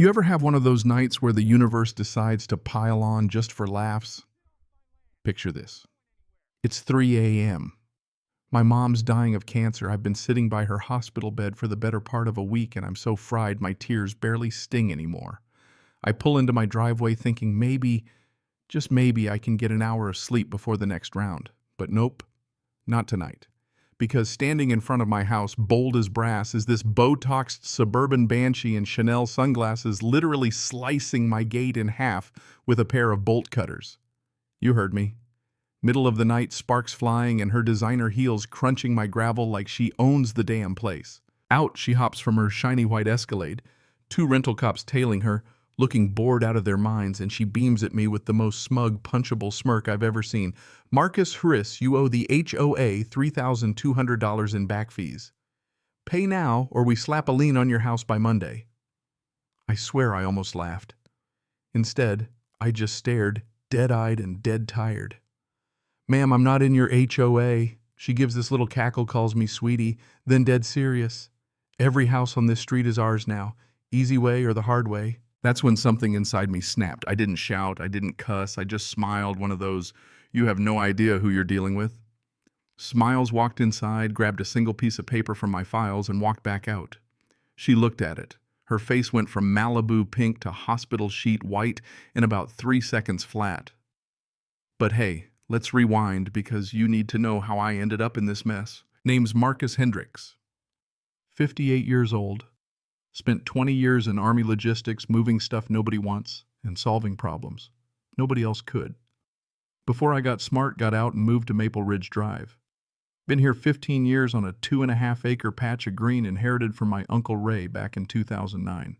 You ever have one of those nights where the universe decides to pile on just for laughs? Picture this. It's 3 a.m. My mom's dying of cancer. I've been sitting by her hospital bed for the better part of a week, and I'm so fried my tears barely sting anymore. I pull into my driveway thinking maybe, just maybe, I can get an hour of sleep before the next round. But nope, not tonight. Because standing in front of my house, bold as brass, is this Botoxed suburban banshee in Chanel sunglasses literally slicing my gate in half with a pair of bolt cutters. You heard me. Middle of the night, sparks flying and her designer heels crunching my gravel like she owns the damn place. Out she hops from her shiny white Escalade, 2 rental cops tailing her, looking bored out of their minds, and she beams at me with the most smug, punchable smirk I've ever seen. "Marcus Harris, you owe the HOA $3,200 in back fees. Pay now or we slap a lien on your house by Monday." I swear I almost laughed. Instead, I just stared, dead-eyed and dead tired. "Ma'am, I'm not in your HOA. She gives this little cackle, calls me sweetie, then dead serious. "Every house on this street is ours now. Easy way or the hard way." That's when something inside me snapped. I didn't shout, I didn't cuss, I just smiled, one of those, you have no idea who you're dealing with. Smiles walked inside, grabbed a single piece of paper from my files, and walked back out. She looked at it. Her face went from Malibu pink to hospital sheet white in about 3 seconds flat. But hey, let's rewind because you need to know how I ended up in this mess. Name's Marcus Hendricks. 58 years old. Spent 20 years in Army logistics, moving stuff nobody wants and solving problems nobody else could. Before I got smart, got out and moved to Maple Ridge Drive. Been here 15 years on a 2.5-acre patch of green inherited from my Uncle Ray back in 2009.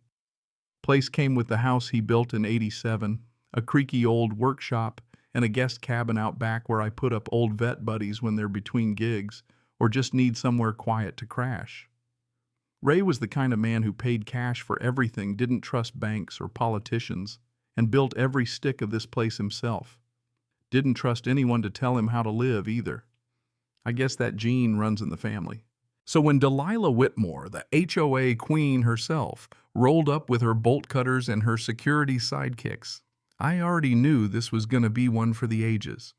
Place came with the house he built in '87, a creaky old workshop, and a guest cabin out back where I put up old vet buddies when they're between gigs or just need somewhere quiet to crash. Ray was the kind of man who paid cash for everything, didn't trust banks or politicians, and built every stick of this place himself. Didn't trust anyone to tell him how to live either. I guess that gene runs in the family. So when Delilah Whitmore, the HOA queen herself, rolled up with her bolt cutters and her security sidekicks, I already knew this was going to be one for the ages.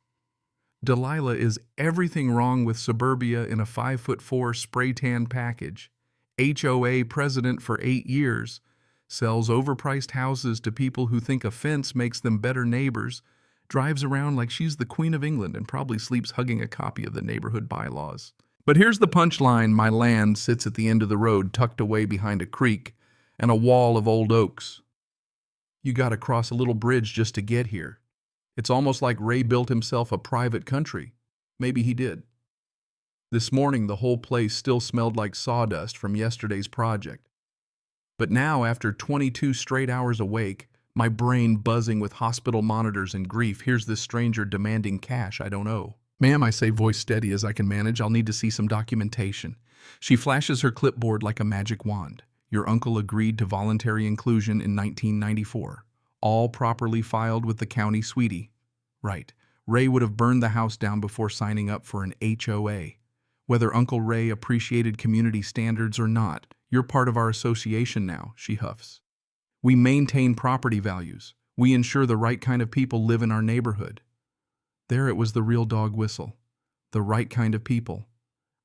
Delilah is everything wrong with suburbia in a 5'4" spray tan package. HOA president for 8 years, sells overpriced houses to people who think a fence makes them better neighbors, drives around like she's the Queen of England and probably sleeps hugging a copy of the neighborhood bylaws. But here's the punchline. My land sits at the end of the road, tucked away behind a creek and a wall of old oaks. You gotta cross a little bridge just to get here. It's almost like Ray built himself a private country. Maybe he did. This morning, the whole place still smelled like sawdust from yesterday's project. But now, after 22 straight hours awake, my brain buzzing with hospital monitors and grief, here's this stranger demanding cash I don't owe. "Ma'am," I say, voice steady as I can manage, "I'll need to see some documentation." She flashes her clipboard like a magic wand. "Your uncle agreed to voluntary inclusion in 1994. All properly filed with the county, sweetie." Right. Ray would have burned the house down before signing up for an HOA. "Whether Uncle Ray appreciated community standards or not, you're part of our association now," she huffs. "We maintain property values. We ensure the right kind of people live in our neighborhood." There it was, the real dog whistle. The right kind of people.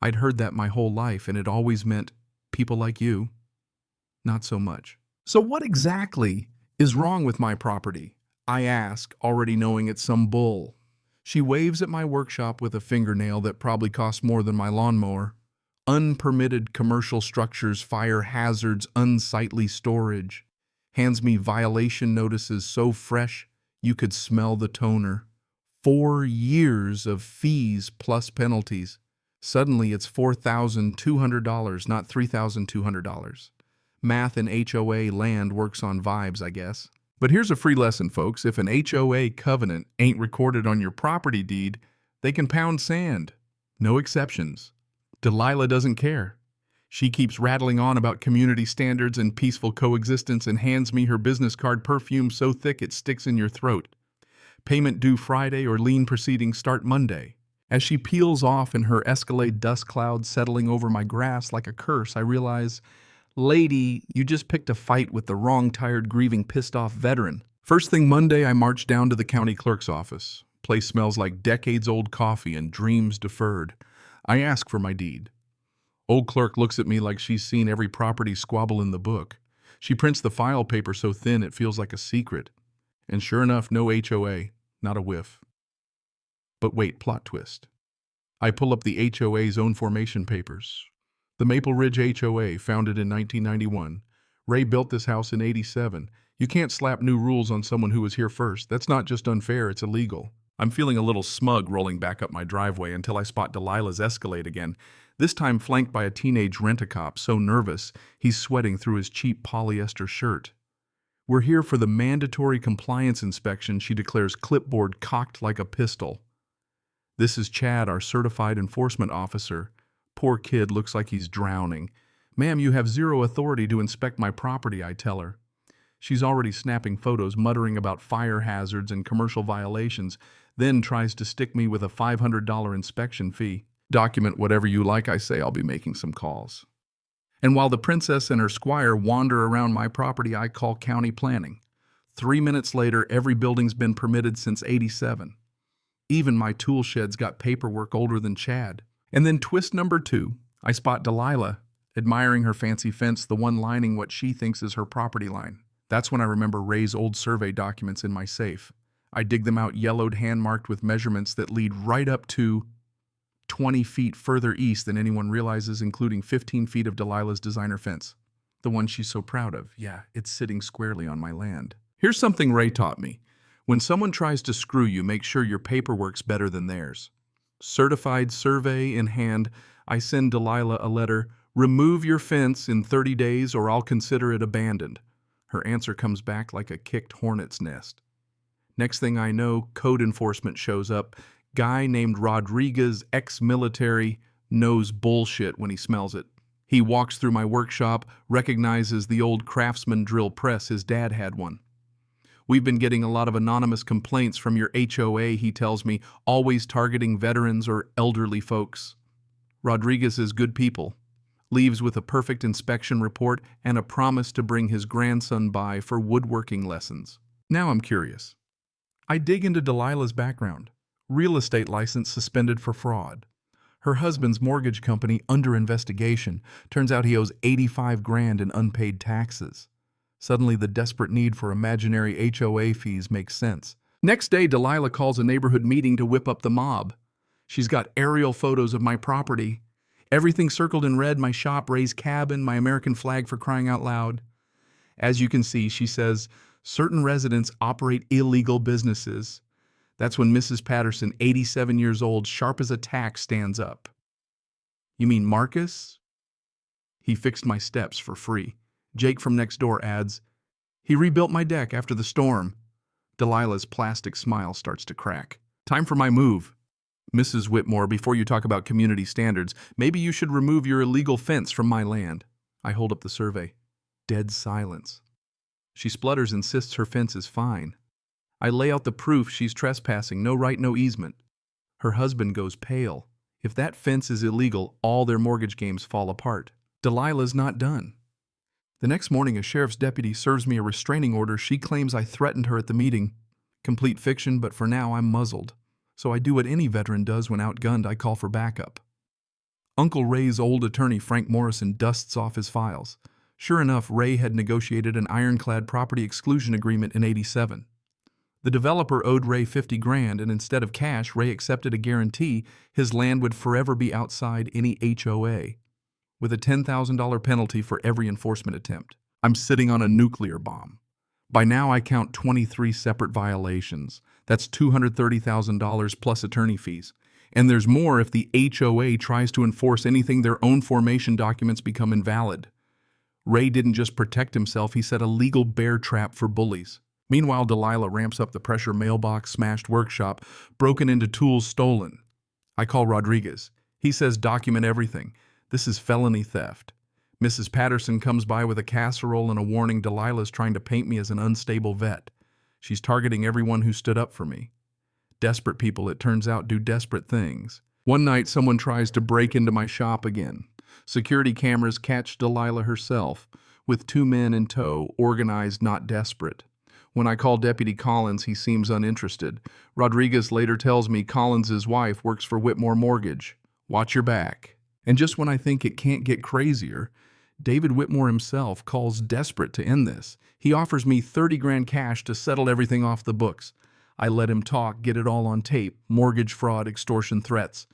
I'd heard that my whole life, and it always meant people like you. Not so much. "So what exactly is wrong with my property?" I ask, already knowing it's some bull. She waves at my workshop with a fingernail that probably costs more than my lawnmower. Unpermitted commercial structures, fire hazards, unsightly storage. Hands me violation notices so fresh you could smell the toner. 4 years of fees plus penalties. Suddenly it's $4,200, not $3,200. Math in HOA land works on vibes, I guess. But here's a free lesson, folks. If an HOA covenant ain't recorded on your property deed, they can pound sand. No exceptions. Delilah doesn't care. She keeps rattling on about community standards and peaceful coexistence and hands me her business card, perfume so thick it sticks in your throat. Payment due Friday or lien proceedings start Monday. As she peels off in her Escalade dust cloud settling over my grass like a curse, I realize Lady, you just picked a fight with the wrong tired, grieving, pissed off veteran. First thing Monday, I marched down to the county clerk's office. Place smells like decades-old coffee and dreams deferred. I ask for my deed. Old clerk looks at me like she's seen every property squabble in the book. She prints the file paper so thin it feels like a secret. And sure enough, no HOA, not a whiff. But wait, plot twist. I pull up the HOA's own formation papers. The Maple Ridge HOA, founded in 1991. Ray built this house in '87. You can't slap new rules on someone who was here first. That's not just unfair, it's illegal. I'm feeling a little smug rolling back up my driveway until I spot Delilah's Escalade again, this time flanked by a teenage rent-a-cop so nervous he's sweating through his cheap polyester shirt. We're here for the mandatory compliance inspection, she declares, clipboard cocked like a pistol. This is Chad, our certified enforcement officer. Poor kid looks like he's drowning. Ma'am, you have zero authority to inspect my property, I tell her. She's already snapping photos, muttering about fire hazards and commercial violations, then tries to stick me with a $500 inspection fee. Document whatever you like, I say. I'll be making some calls. And while the princess and her squire wander around my property, I call county planning. 3 minutes later, every building's been permitted since '87. Even my tool shed's got paperwork older than Chad. And then twist number 2, I spot Delilah, admiring her fancy fence, the one lining what she thinks is her property line. That's when I remember Ray's old survey documents in my safe. I dig them out, yellowed, hand-marked with measurements that lead right up to 20 feet further east than anyone realizes, including 15 feet of Delilah's designer fence. The one she's so proud of. Yeah, it's sitting squarely on my land. Here's something Ray taught me. When someone tries to screw you, make sure your paperwork's better than theirs. Certified survey in hand, I send Delilah a letter, remove your fence in 30 days or I'll consider it abandoned. Her answer comes back like a kicked hornet's nest. Next thing I know, code enforcement shows up. Guy named Rodriguez, ex-military, knows bullshit when he smells it. He walks through my workshop, recognizes the old Craftsman drill press. His dad had one. We've been getting a lot of anonymous complaints from your HOA, he tells me, always targeting veterans or elderly folks. Rodriguez is good people. Leaves with a perfect inspection report and a promise to bring his grandson by for woodworking lessons. Now I'm curious. I dig into Delilah's background. Real estate license suspended for fraud. Her husband's mortgage company under investigation. Turns out he owes $85,000 in unpaid taxes. Suddenly the desperate need for imaginary HOA fees makes sense. Next day, Delilah calls a neighborhood meeting to whip up the mob. She's got aerial photos of my property. Everything circled in red, my shop, Ray's cabin, my American flag, for crying out loud. As you can see, she says, certain residents operate illegal businesses. That's when Mrs. Patterson, 87 years old, sharp as a tack, stands up. You mean Marcus? He fixed my steps for free. Jake from next door adds, he rebuilt my deck after the storm. Delilah's plastic smile starts to crack. Time for my move. Mrs. Whitmore, before you talk about community standards, maybe you should remove your illegal fence from my land. I hold up the survey. Dead silence. She splutters, insists her fence is fine. I lay out the proof she's trespassing, no right, no easement. Her husband goes pale. If that fence is illegal, all their mortgage games fall apart. Delilah's not done. The next morning, a sheriff's deputy serves me a restraining order. She claims I threatened her at the meeting. Complete fiction, but for now I'm muzzled. So I do what any veteran does when outgunned. I call for backup. Uncle Ray's old attorney, Frank Morrison, dusts off his files. Sure enough, Ray had negotiated an ironclad property exclusion agreement in '87. The developer owed Ray $50,000, and instead of cash, Ray accepted a guarantee his land would forever be outside any HOA, with a $10,000 penalty for every enforcement attempt. I'm sitting on a nuclear bomb. By now, I count 23 separate violations. That's $230,000 plus attorney fees. And there's more if the HOA tries to enforce anything. Their own formation documents become invalid. Ray didn't just protect himself, he set a legal bear trap for bullies. Meanwhile, Delilah ramps up the pressure. Mailbox, smashed workshop, broken into, tools stolen. I call Rodriguez. He says document everything. This is felony theft. Mrs. Patterson comes by with a casserole and a warning. Delilah's trying to paint me as an unstable vet. She's targeting everyone who stood up for me. Desperate people, it turns out, do desperate things. One night, someone tries to break into my shop again. Security cameras catch Delilah herself, with 2 men in tow, organized, not desperate. When I call Deputy Collins, he seems uninterested. Rodriguez later tells me Collins's wife works for Whitmore Mortgage. Watch your back. And just when I think it can't get crazier, David Whitmore himself calls desperate to end this. He offers me 30 grand cash to settle everything off the books. I let him talk, get it all on tape, mortgage fraud, extortion threats.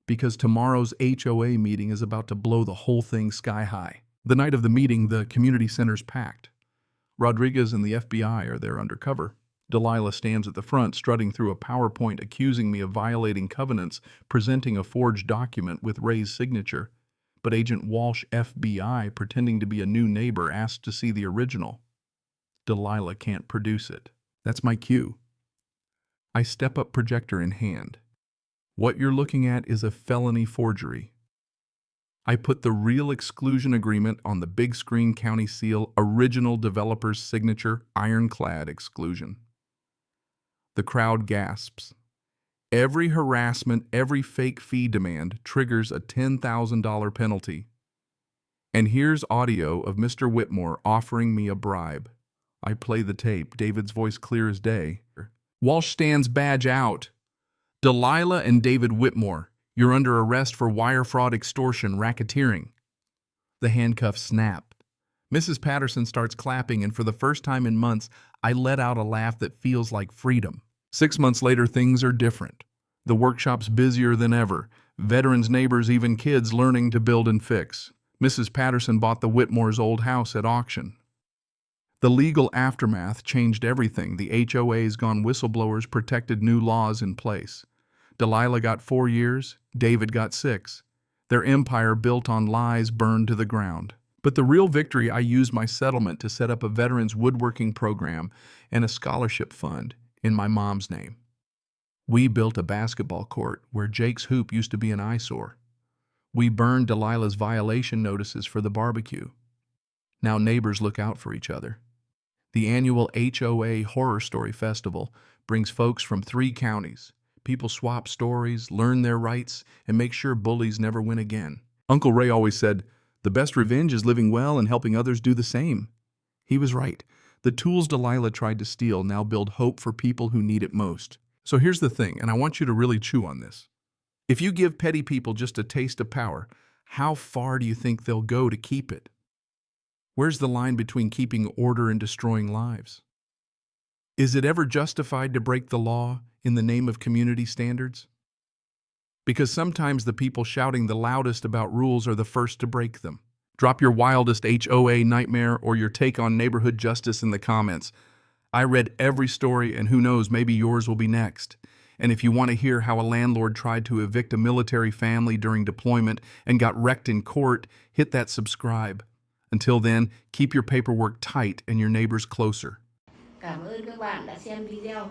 Because tomorrow's HOA meeting is about to blow the whole thing sky high. The night of the meeting, the community center's packed. Rodriguez and the FBI are there undercover. Delilah stands at the front, strutting through a PowerPoint accusing me of violating covenants, presenting a forged document with Ray's signature. But Agent Walsh, FBI, pretending to be a new neighbor, asked to see the original. Delilah can't produce it. That's my cue. I step up, projector in hand. What you're looking at is a felony forgery. I put the real exclusion agreement on the big screen, county seal, original developer's signature, ironclad exclusion. The crowd gasps. Every harassment, every fake fee demand triggers a $10,000 penalty. And here's audio of Mr. Whitmore offering me a bribe. I play the tape, David's voice clear as day. Walsh stands, badge out. Delilah and David Whitmore, you're under arrest for wire fraud, extortion, racketeering. The handcuffs snap. Mrs. Patterson starts clapping, and for the first time in months, I let out a laugh that feels like freedom. 6 months later, things are different. The workshop's busier than ever. Veterans, neighbors, even kids learning to build and fix. Mrs. Patterson bought the Whitmore's old house at auction. The legal aftermath changed everything. The HOA's gone whistleblowers, protected, new laws in place. Delilah got 4 years, David got 6. Their empire built on lies burned to the ground. But the real victory, I used my settlement to set up a veterans woodworking program and a scholarship fund in my mom's name. We built a basketball court where Jake's hoop used to be an eyesore. We burned Delilah's violation notices for the barbecue. Now neighbors look out for each other. The annual HOA Horror Story Festival brings folks from 3 counties. People swap stories, learn their rights, and make sure bullies never win again. Uncle Ray always said, "The best revenge is living well and helping others do the same." He was right. The tools Delilah tried to steal now build hope for people who need it most. So here's the thing, and I want you to really chew on this. If you give petty people just a taste of power, how far do you think they'll go to keep it? Where's the line between keeping order and destroying lives? Is it ever justified to break the law in the name of community standards? Because sometimes the people shouting the loudest about rules are the first to break them. Drop your wildest HOA nightmare or your take on neighborhood justice in the comments. I read every story, and who knows, maybe yours will be next. And if you want to hear how a landlord tried to evict a military family during deployment and got wrecked in court, hit that subscribe. Until then, keep your paperwork tight and your neighbors closer. Cảm ơn các bạn đã xem video.